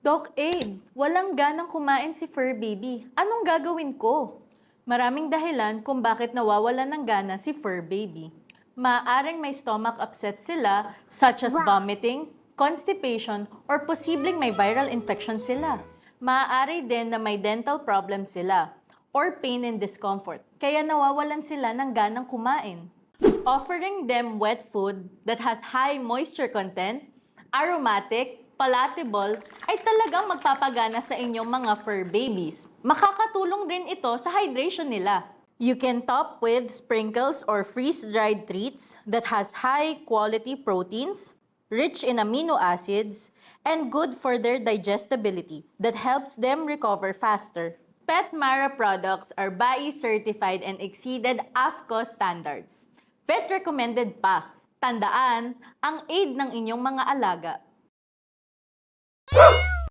Doc Abe, walang ganang kumain si fur baby. Anong gagawin ko? Maraming dahilan kung bakit nawawalan ng gana si fur baby. Maaaring may stomach upset sila, such as vomiting, constipation, or posibleng may viral infection sila. Maaari din na may dental problem sila, or pain and discomfort, kaya nawawalan sila ng ganang kumain. Offering them wet food that has high moisture content, aromatic, palatable, ay talagang magpapagana sa inyong mga fur babies. Makakatulong din ito sa hydration nila. You can top with sprinkles or freeze-dried treats that has high-quality proteins, rich in amino acids, and good for their digestibility that helps them recover faster. PetMara products are BAI certified and exceeded AFCO standards. Vet recommended pa. Tandaan, ang aid ng inyong mga alaga.